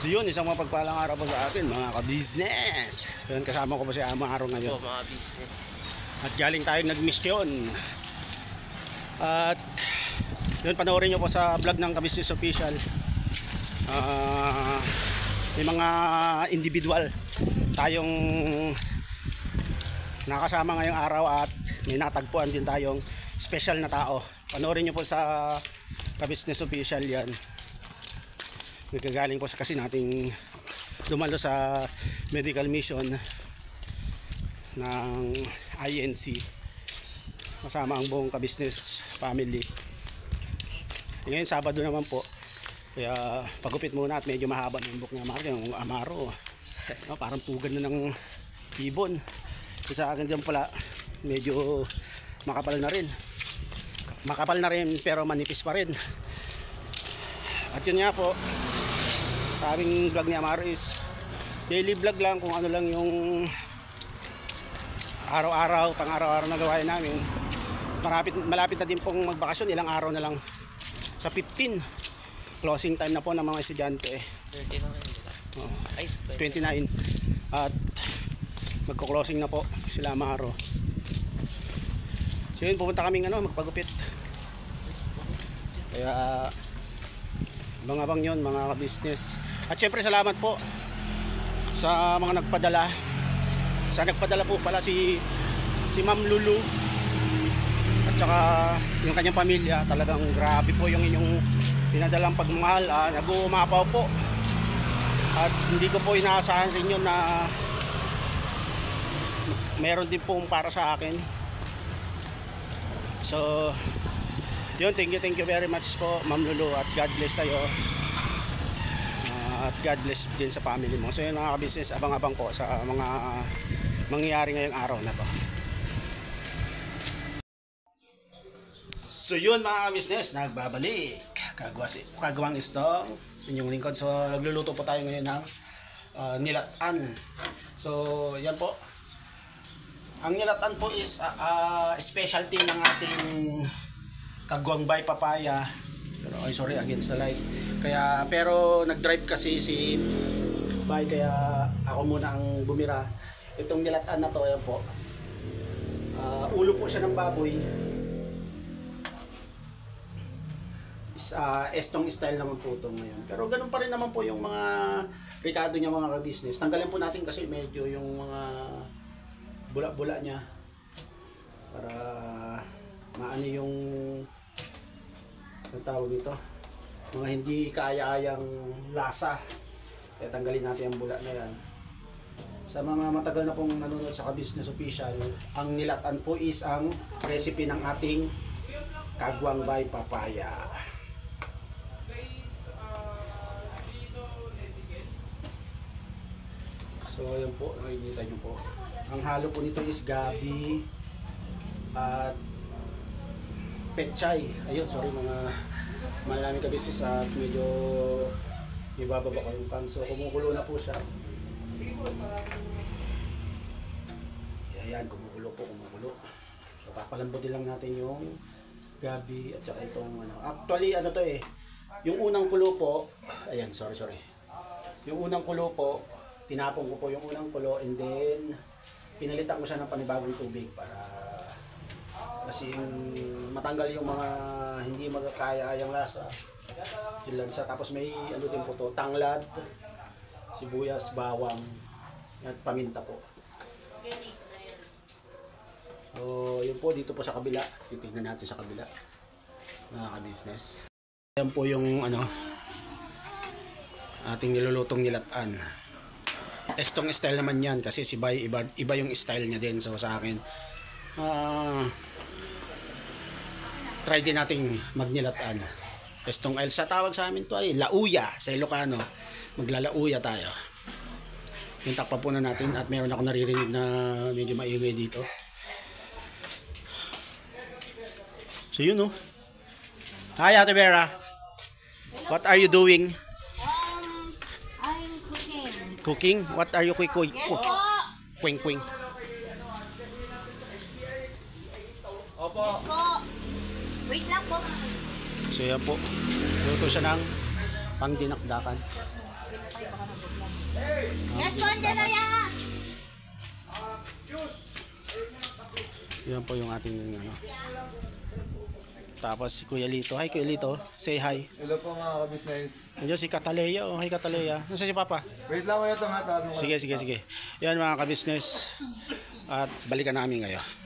So yun, isang mapagpalang araw po sa atin mga ka-business. Yun, kasama ko po si Amaro ngayon. Po mga business. At galing tayong nag-mission. At yun, panoorin nyo po sa vlog ng Ka-Business Official. May mga individual tayong nakasama ngayong araw at may natagpuan din tayong special na tao. Panoorin nyo po sa Ka-Business Official yan. Nagkagaling po sa kasi nating dumalo sa medical mission ng INC kasama ang buong Ka-Business family. Ngayon Sabado naman po, kaya pagupit muna at medyo mahaba ng buhok ng Amaro. Parang pugan na ng ibon. Sa akin dyan pala medyo makapal na rin pero manipis pa rin. At yun nga po, sa aming vlog ni Amaro is daily vlog lang, kung ano lang yung araw-araw, pang-araw-araw na gawain namin. Malapit na din pong magbakasyon, ilang araw na lang. Sa 15 closing time na po ng mga estudyante. 29 at magko-closing na po sila Amaro. So yun, pupunta kaming magpagupit. Kaya abang-abang yun mga ka-business. At syempre salamat po sa mga nagpadala. Sa nagpadala po pala si Ma'am Lulu at saka yung kanyang pamilya. Talagang grabe po yung inyong pinadalang pagmamahal. Nag-uumapaw po. At hindi ko po inaasahan rin yun na meron din pong para sa akin. So yun, thank you very much po Ma'am Lulu, at God bless sa'yo. At God bless din sa family mo. So yun mga ka-business, abang-abang po sa mga mangyayari ngayong araw na to. So yun mga ka-business, nagbabalik Kagawang Istong, inyong lingkod. So nagluluto po tayo ngayon ng nilatan. So yan po, ang nilatan po is specialty ng ating Kagawang by Papaya. Pero sorry, against the light. Pero nag-drive kasi si Bay, kaya ako muna ang bumira. Itong nilatan na to, ayan po. Ulo po siya ng baboy. Estong style naman po ito ngayon. Pero ganun pa rin naman po yung mga ricado niya mga ka-business. Tanggalin po natin kasi medyo yung mga bula-bula niya para maano yung ang tawag dito, mga hindi kaaya-ayang lasa. Kaya tanggalin natin ang bula na yan. Sa mga matagal na pong nanonood sa Ka-Business Official, ang nilatan po is ang recipe ng ating Kagawang by Papaya. So ayan po, nakikita nyo po. Ang halo po nito is gabi at pechay. Ayun, sorry mga malaming ka-business at medyo ibababa ko yung pan. So kumukulo na po siya. Ayan, kumukulo. So papalambutin lang natin yung gabi at saka itong Actually to yung unang kulo po, ayan, sorry. Yung unang kulo po, tinapon ko po yung unang kulo and then pinalitan ko siya ng panibagong tubig para kasi matanggal yung mga hindi magkakaya-ayang lasa. Yung lansa. Tapos may din po to, tanglad, sibuyas, bawang at paminta po. So yun po, dito po sa kabila. Titingnan natin sa kabila mga ka-business. Yan po yung ating nilulutong nilatan. Estong style naman yan kasi si Bay iba yung style niya din. So sa akin try din nating magnilatan. Estong Elsa tawag sa amin to ay lauya sa Ilocano. Maglalauya tayo. Yung takpa po na natin at meron ako naririnig na medyo maingay dito. So yun Hi Ate Vera. What are you doing? I'm cooking. Cooking? What are you cooking? Quing. Opo. Wait lang po. So yan po. Luto siya ng Pang dinakdakan. Yes, po, andyan na yan. Yan po yung ating ano. Tapos si Kuya Lito. Hi Kuya Lito. Say hi. Hello po mga ka-business. Andiyan si Kataleya. Oh, hi Kataleya. Nasaan si Papa? Wait lang kayo ito nga. Tanong ko. Sige. Yan mga ka-business. At balikan namin ngayon.